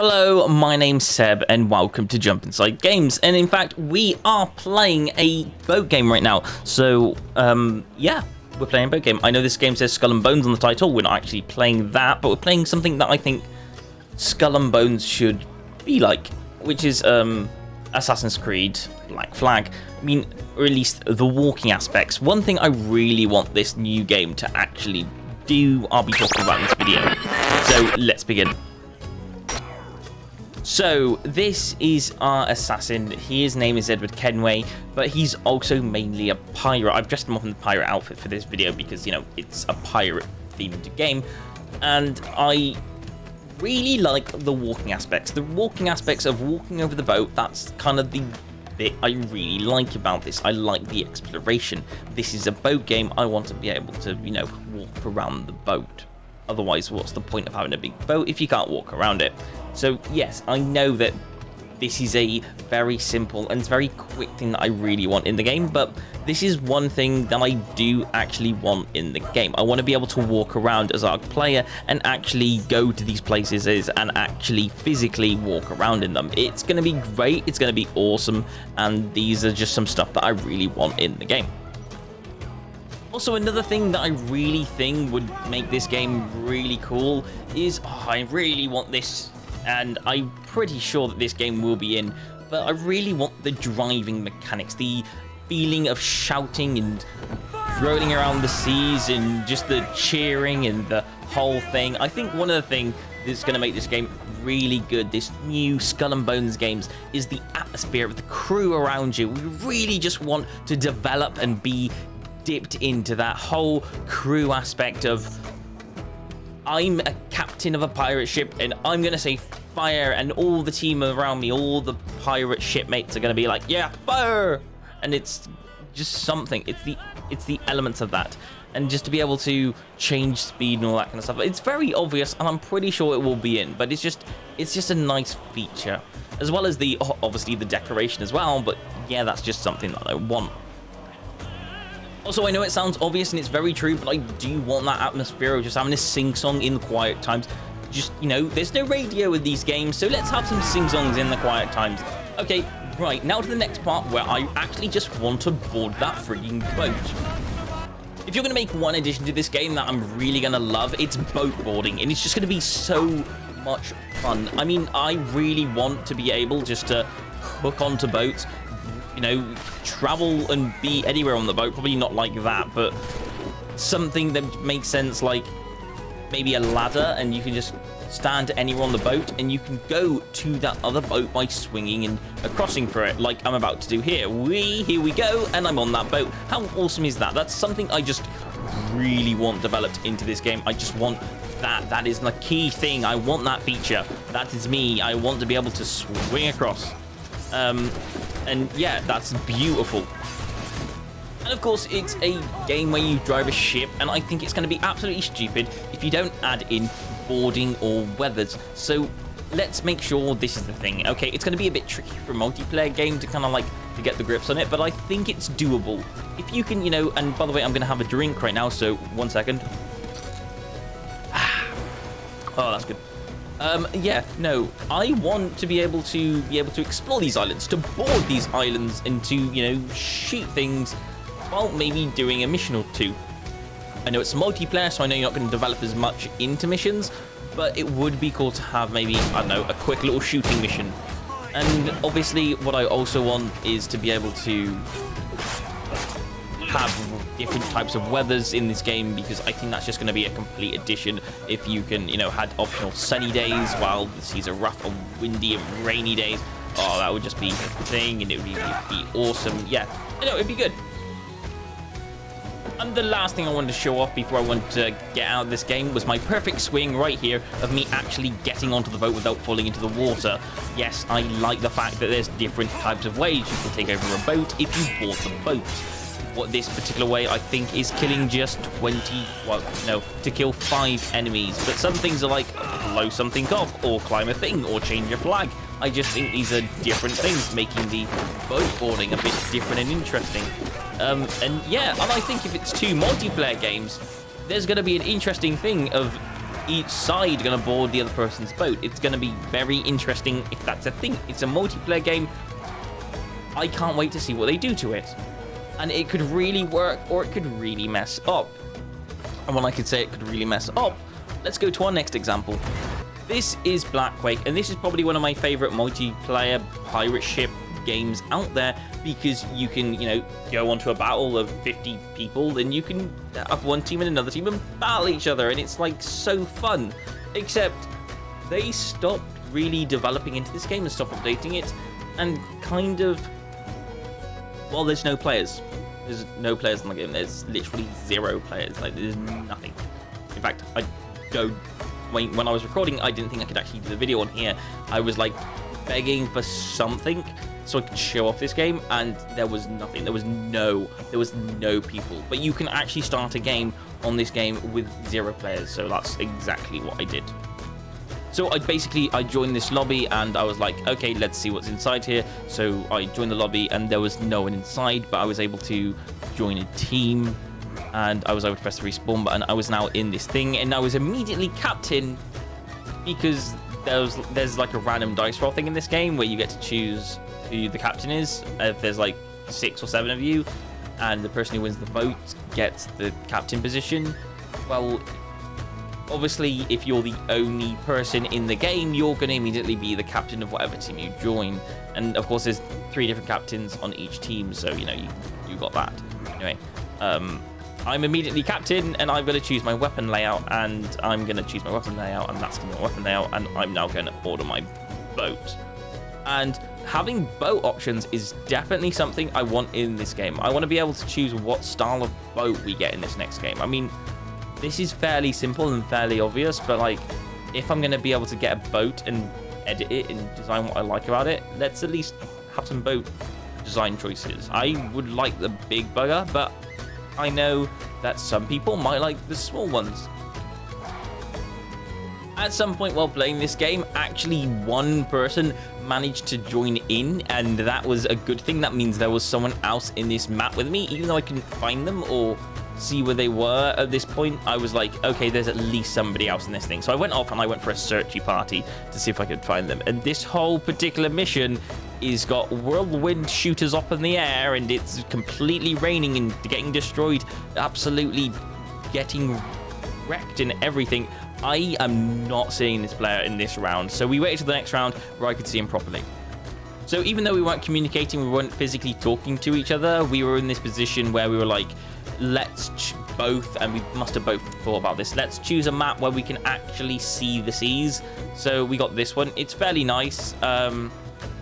Hello, my name's Seb, and welcome to Jump Inside Games. And in fact, we are playing a boat game right now. So, yeah, we're playing a boat game. I know this game says Skull and Bones on the title. We're not actually playing that, but we're playing something that I think Skull and Bones should be like, which is Assassin's Creed Black Flag. I mean, or at least the walking aspects. One thing I really want this new game to actually do, I'll be talking about in this video. So, let's begin. So, this is our assassin. His name is Edward Kenway, but he's also mainly a pirate. I've dressed him up in the pirate outfit for this video because, you know, it's a pirate-themed game. And I really like the walking aspects. The walking aspects of walking over the boat, that's kind of the bit I really like about this. I like the exploration. This is a boat game. I want to be able to, you know, walk around the boat. Otherwise, what's the point of having a big boat if you can't walk around it? So, yes, I know that this is a very simple and very quick thing that I really want in the game, but this is one thing that I do actually want in the game. I want to be able to walk around as our player and actually go to these places and actually physically walk around in them. It's going to be great, it's going to be awesome, and these are just some stuff that I really want in the game. Also, another thing that I really think would make this game really cool is, I really want this, and I'm pretty sure that this game will be in, but I really want the driving mechanics, the feeling of shouting and rolling around the seas and just the cheering and the whole thing. I think one of the things that's going to make this game really good, this new Skull and Bones games, is the atmosphere of the crew around you. We really just want to develop and be dipped into that whole crew aspect of, I'm a captain of a pirate ship and I'm gonna say fire, and all the team around me, all the pirate shipmates are gonna be like, yeah, fire, and it's just something. It's the elements of that, and just to be able to change speed and all that kind of stuff. It's very obvious, and I'm pretty sure it will be in, but it's just a nice feature, as well as the obviously the decoration as well. But yeah, that's just something that I want. Also, I know it sounds obvious and it's very true, but I do want that atmosphere of just having a sing-song in the quiet times. Just, you know, there's no radio with these games, so let's have some sing-songs in the quiet times. Okay, right, now to the next part where I actually just want to board that frigging boat. If you're going to make one addition to this game that I'm really going to love, it's boat boarding, and it's just going to be so much fun. I mean, I really want to be able just to hook onto boats, you know, travel and be anywhere on the boat. Probably not like that, but something that makes sense, like maybe a ladder, and you can just stand anywhere on the boat and you can go to that other boat by swinging and crossing for it, like I'm about to do here. Here we go, and I'm on that boat. How awesome is that? That's something I just really want developed into this game. I just want that. That is the key thing. I want that feature. That is me. I want to be able to swing across. And yeah, that's beautiful. And of course, it's a game where you drive a ship, and I think it's going to be absolutely stupid if you don't add in boarding or weathers. So let's make sure this is the thing. Okay, it's going to be a bit tricky for a multiplayer game to kind of like to get the grips on it, but I think it's doable. If you can, you know, and by the way, I'm going to have a drink right now, so 1 second. Oh, that's good. Yeah, no, I want to be able to explore these islands, to board these islands, and to, you know, shoot things while maybe doing a mission or two. I know it's multiplayer, so I know you're not going to develop as much into missions, but it would be cool to have maybe, I don't know, a quick little shooting mission. And obviously, what I also want is to be able to have different types of weathers in this game, because I think that's just going to be a complete addition. If you can, you know, had optional sunny days while the seas are rough, or windy and rainy days. Oh, that would just be a thing, and it would be awesome. Yeah, I know, it'd be good. And the last thing I wanted to show off before I wanted to get out of this game was my perfect swing right here of me actually getting onto the boat without falling into the water. Yes, I like the fact that there's different types of ways you can take over a boat if you board the boat. What this particular way, I think, is killing just 20, well, no, to kill 5 enemies. But some things are like blow something off, or climb a thing, or change your flag. I just think these are different things, making the boat boarding a bit different and interesting. And yeah, and I think if it's 2 multiplayer games, there's going to be an interesting thing of each side going to board the other person's boat. It's going to be very interesting if that's a thing. It's a multiplayer game. I can't wait to see what they do to it. And it could really work, or it could really mess up. And when I could say it could really mess up, let's go to our next example. This is Blackwake, and this is probably one of my favorite multiplayer pirate ship games out there, because you can, you know, go onto a battle of 50 people, then you can have one team and another team and battle each other, and it's like so fun. Except they stopped really developing into this game and stopped updating it, and kind of, well, there's no players. There's no players in the game. There's literally 0 players. Like, there's nothing. In fact, when I was recording, I didn't think I could actually do the video on here. I was like begging for something so I could show off this game, and there was nothing. There was no people. But you can actually start a game on this game with 0 players, so that's exactly what I did. So I joined this lobby, and I was like, okay, let's see what's inside here. So I joined the lobby, and there was no one inside, but I was able to join a team, and I was able to press the respawn button. I was now in this thing, and I was immediately captain, because there's like a random dice roll thing in this game where you get to choose who the captain is. If there's like 6 or 7 of you, and the person who wins the vote gets the captain position. Well, obviously, if you're the only person in the game, you're going to immediately be the captain of whatever team you join. And of course, there's 3 different captains on each team, so you know you got that. Anyway, I'm immediately captain, and I'm going to choose my weapon layout, and I'm going to choose my weapon layout, and that's going to be my weapon layout, and I'm now going to order my boat. And having boat options is definitely something I want in this game. I want to be able to choose what style of boat we get in this next game. I mean, this is fairly simple and fairly obvious, but like, if I'm going to be able to get a boat and edit it and design what I like about it, let's at least have some boat design choices. I would like the big bugger, but I know that some people might like the small ones. At some point while playing this game, actually one person managed to join in, and that was a good thing. That means there was someone else in this map with me, even though I couldn't find them or see where they were at this point. I was like, okay, there's at least somebody else in this thing. So I went off and I went for a searchy party to see if I could find them. And this whole particular mission is got whirlwind shooters up in the air, and it's completely raining and getting destroyed, absolutely getting wrecked and everything. I am not seeing this player in this round, so we waited till the next round where I could see him properly. So even though we weren't communicating, we weren't physically talking to each other, we were in this position where we were like, let's both, and we must have both thought about this, let's choose a map where we can actually see the seas. So we got this one. It's fairly nice.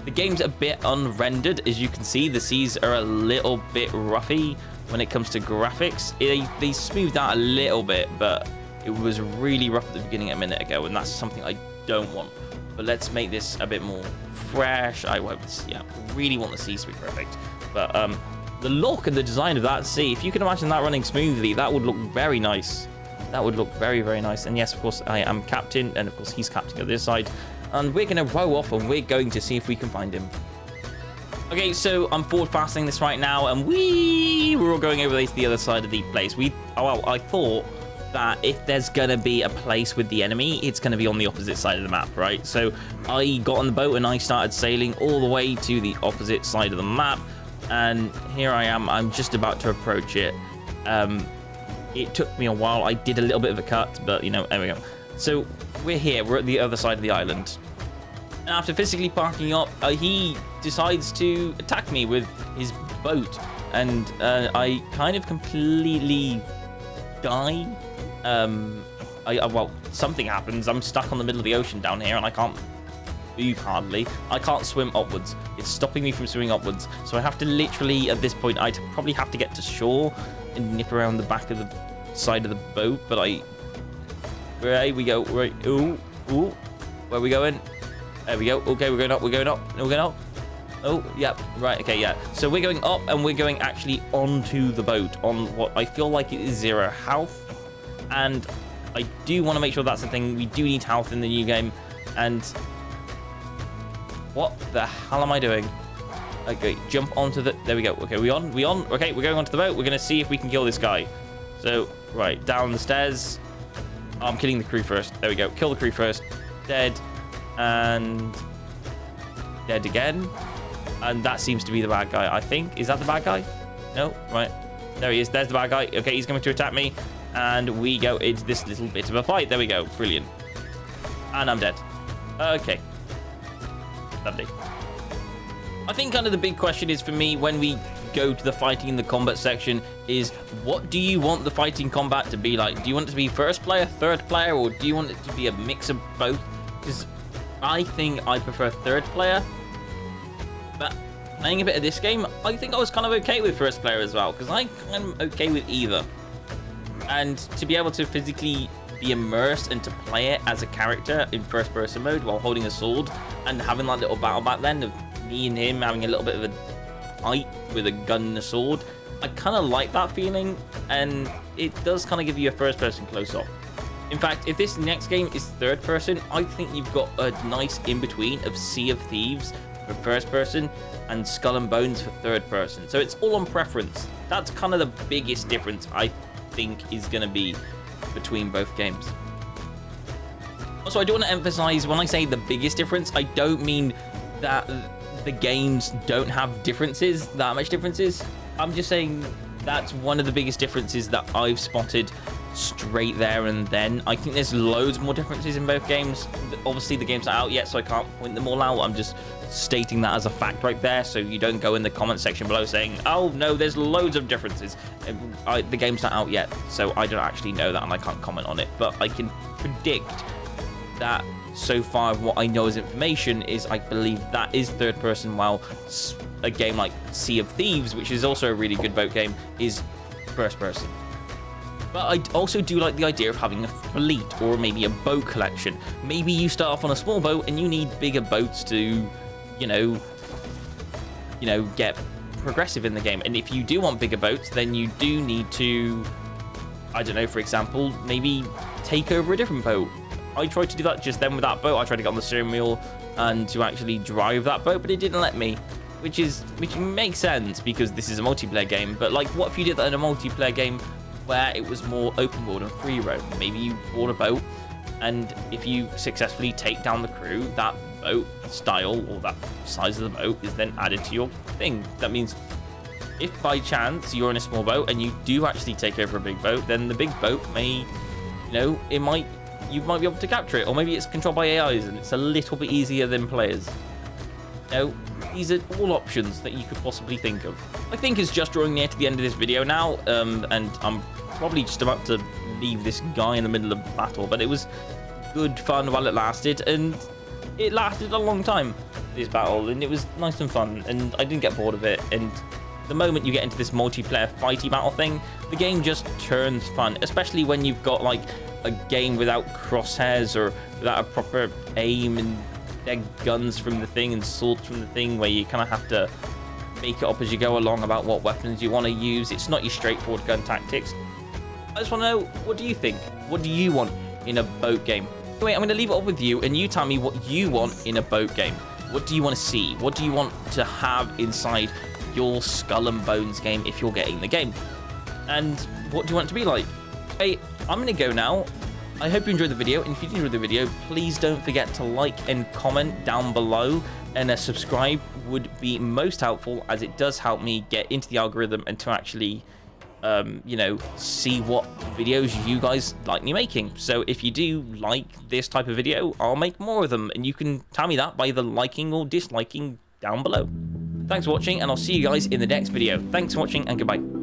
The game's a bit unrendered, as you can see. The seas are a little bit roughy when it comes to graphics. They smoothed out a little bit, but it was really rough at the beginning a minute ago, and that's something I don't want. But let's make this a bit more fresh. I really want the seas to be perfect. But the look and the design of that sea, if you can imagine that running smoothly, that would look very nice. That would look very, very nice. And yes, of course, I am captain, and of course he's captain on this side. And we're going to row off, and we're going to see if we can find him. Okay, so I'm forward fastening this right now, and we're all going over to the other side of the place. I thought that if there's gonna be a place with the enemy, it's gonna be on the opposite side of the map, right? So I got on the boat and I started sailing all the way to the opposite side of the map, and here I am. I'm just about to approach it. It took me a while. I did a little bit of a cut, but you know, there we go. So we're here. We're at the other side of the island, and after physically parking up, he decides to attack me with his boat, and I kind of completely die. Well, something happens. I'm stuck on the middle of the ocean down here, and I can't move hardly. I can't swim upwards. It's stopping me from swimming upwards. So I have to literally, at this point, I'd probably have to get to shore and nip around the back of the side of the boat. But where we go, right? Ooh, where are we going? There we go. Okay, we're going up. We're going up. We're going up. Oh, yeah, right, okay, yeah. So we're going up, and we're going actually onto the boat on what I feel like it is 0 health. And I do want to make sure that's the thing. We do need health in the new game. And what the hell am I doing? Okay, jump onto the... There we go. Okay, we on? Okay, we're going onto the boat. We're going to see if we can kill this guy. So, right, down the stairs. Oh, I'm killing the crew first. There we go. Kill the crew first. Dead. And dead again. And that seems to be the bad guy, I think. Is that the bad guy? No? Right. There he is. There's the bad guy. Okay, he's going to attack me. And we go into this little bit of a fight. There we go. Brilliant. And I'm dead. Okay. Lovely. I think kind of the big question is for me when we go to the fighting in the combat section is, what do you want the fighting combat to be like? Do you want it to be first player, third player, or do you want it to be a mix of both? Because I think I prefer third player, but playing a bit of this game, I think I was kind of okay with first player as well, because I'm okay with either. And to be able to physically be immersed and to play it as a character in first person mode while holding a sword and having that little battle back then of me and him having a little bit of a fight with a gun and a sword, I kind of like that feeling, and it does kind of give you a first person close up. In fact, if this next game is third person, I think you've got a nice in between of Sea of Thieves for first person and Skull and Bones for third person. So it's all on preference. That's kind of the biggest difference I think is going to be between both games. Also, I do want to emphasize, when I say the biggest difference, I don't mean that the games don't have differences, that much differences. I'm just saying that's one of the biggest differences that I've spotted straight there and then. I think there's loads more differences in both games. Obviously, the game's not out yet, so I can't point them all out. I'm just stating that as a fact right there, so you don't go in the comment section below saying, oh no, there's loads of differences. The game's not out yet, so I don't actually know that and I can't comment on it, but I can predict that so far what I know as information is I believe that is third person, while a game like Sea of Thieves, which is also a really good boat game, is first person. But I also do like the idea of having a fleet or maybe a boat collection. Maybe you start off on a small boat and you need bigger boats to, you know, get progressive in the game. And if you do want bigger boats, then you do need to, I don't know, for example, maybe take over a different boat. I tried to do that just then with that boat. I tried to get on the steering wheel and to actually drive that boat, but it didn't let me, which makes sense because this is a multiplayer game. But like, what if you did that in a multiplayer game where it was more open world and free roam? Maybe you board a boat, and if you successfully take down the crew, that boat style or that size of the boat is then added to your thing. That means if by chance you're in a small boat and you do actually take over a big boat, then the big boat may, you might be able to capture it, or maybe it's controlled by AIs and it's a little bit easier than players. These are all options that you could possibly think of. I think it's just drawing near to the end of this video now, and I'm probably just about to leave this guy in the middle of battle, but it was good fun while it lasted, and it lasted a long time, this battle, and it was nice and fun, and I didn't get bored of it. And the moment you get into this multiplayer fighty battle thing, the game just turns fun, especially when you've got like a game without crosshairs or without a proper aim and dead guns from the thing and swords from the thing, where you kind of have to make it up as you go along about what weapons you want to use. It's not your straightforward gun tactics. I just want to know, what do you think? What do you want in a boat game? Anyway, I'm going to leave it up with you, and you tell me what you want in a boat game. What do you want to see? What do you want to have inside your Skull and Bones game if you're getting the game? And what do you want it to be like? Hey, I'm going to go now. I hope you enjoyed the video, and if you did enjoy the video, please don't forget to like and comment down below, and a subscribe would be most helpful, as it does help me get into the algorithm and to actually see what videos you guys like me making. So if you do like this type of video, I'll make more of them, and you can tell me that by either liking or disliking down below. Thanks for watching, and I'll see you guys in the next video. Thanks for watching, and goodbye.